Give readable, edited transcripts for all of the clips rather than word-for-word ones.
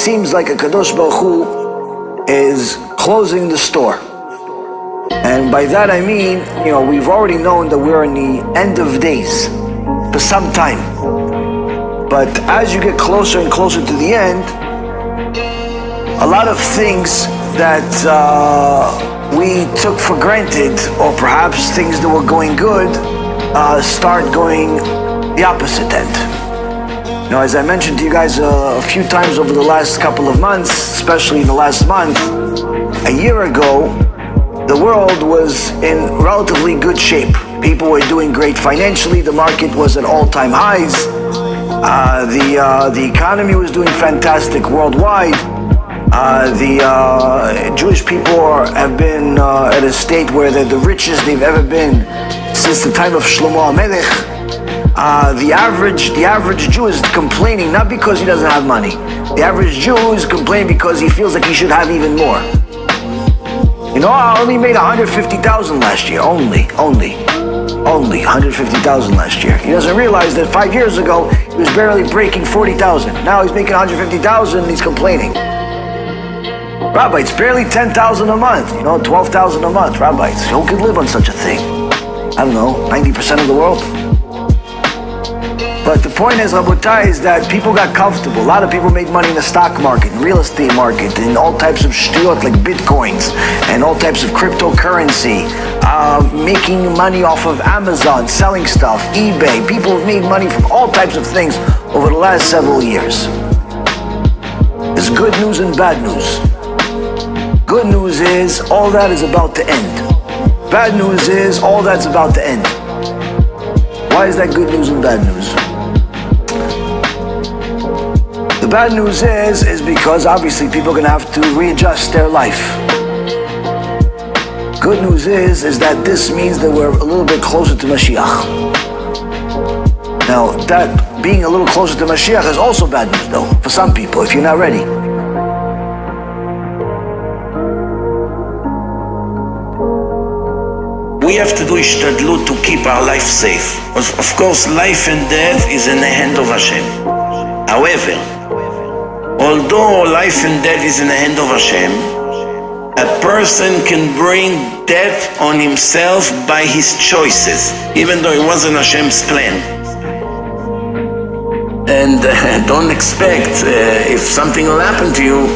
seems like a Kadosh Baruch Hu is closing the store. And by that I mean, we've already known that we're in the end of days for some time. But as you get closer and closer to the end, a lot of things that we took for granted, or perhaps things that were going good, start going the opposite end. As I mentioned to you guys a few times over the last couple of months, especially in the last month, a year ago, the world was in relatively good shape. People were doing great financially. The market was at all-time highs. The economy was doing fantastic worldwide. The Jewish people have been at a state where they're the richest they've ever been since the time of Shlomo HaMelech. The average Jew is complaining not because he doesn't have money. The average Jew is complaining because he feels like he should have even more. I only made 150,000 last year. Only 150,000 last year. He doesn't realize that 5 years ago he was barely breaking 40,000. Now he's making 150,000 and he's complaining. Rabbi, it's barely 10,000 a month. 12,000 a month. Rabbi, who could live on such a thing? I don't know, 90% of the world. But the point is, Rabotai, is that people got comfortable. A lot of people made money in the stock market, in real estate market, in all types of shtuyot like bitcoins, and all types of cryptocurrency, making money off of Amazon, selling stuff, eBay. People have made money from all types of things over the last several years. There's good news and bad news. Good news is, all that is about to end. Bad news is, all that's about to end. Why is that good news and bad news? The bad news is because obviously people are going to have to readjust their life. Good news is that this means that we're a little bit closer to Mashiach. Now, that being a little closer to Mashiach is also bad news though, for some people, if you're not ready. We have to do ishtadlut to keep our life safe. Of course, life and death is in the hand of Hashem. However, although life and death is in the hand of Hashem, a person can bring death on himself by his choices, even though it wasn't Hashem's plan. And don't expect if something will happen to you,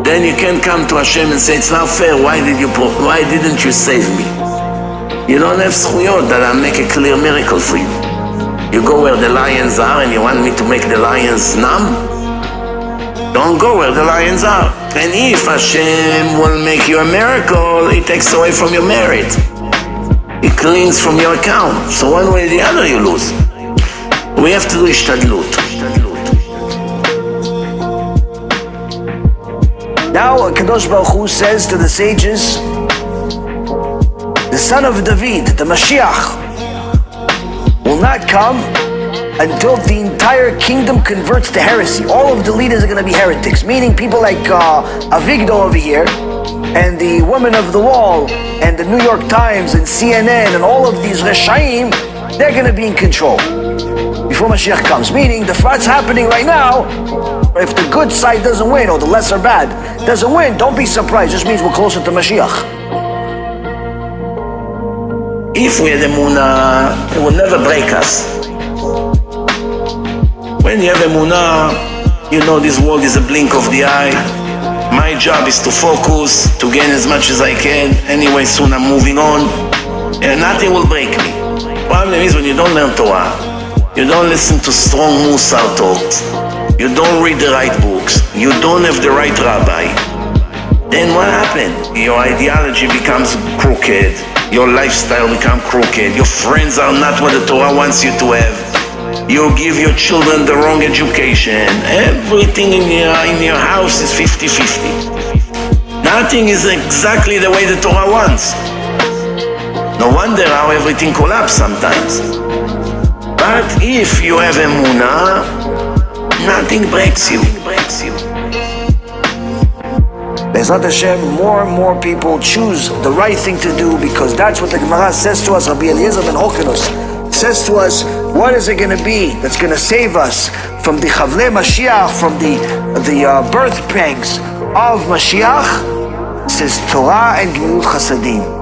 then you can come to Hashem and say, it's not fair, why didn't you save me? You don't have zchuyot that I'll make a clear miracle for you. You go where the lions are and you want me to make the lions numb? Don't go where the lions are. And if Hashem will make you a miracle, it takes away from your merit. It cleans from your account. So one way or the other you lose. We have to do ishtadlut. Now Kadosh Baruch Hu says to the sages, the son of David, the Mashiach, will not come until the entire kingdom converts to heresy. All of the leaders are going to be heretics, meaning people like Avigdor over here, and the Woman of the Wall, and the New York Times, and CNN, and all of these Reshaim, they're going to be in control before Mashiach comes. Meaning, the fight's happening right now. If the good side doesn't win, or the lesser bad doesn't win, don't be surprised. It just means we're closer to Mashiach. If we had emunah, it will never break us. When you have emunah, you know this world is a blink of the eye. My job is to focus, to gain as much as I can. Anyway, soon I'm moving on. And nothing will break me. Problem is when you don't learn Torah, you don't listen to strong Musar talks, you don't read the right books, you don't have the right rabbi, then what happened? Your ideology becomes crooked. Your lifestyle becomes crooked. Your friends are not what the Torah wants you to have. You give your children the wrong education. Everything in your house is 50-50. Nothing is exactly the way the Torah wants. No wonder how everything collapses sometimes. But if you have emunah, nothing breaks you. Be'ezrat Hashem, more and more people choose the right thing to do, because that's what the Gemara says to us. Rabbi Eliezer ben Hokenos says to us, What is it going to be that's going to save us from the Chavle Mashiach, from the birth pangs of Mashiach? It says Torah and Gemilut Chasadim.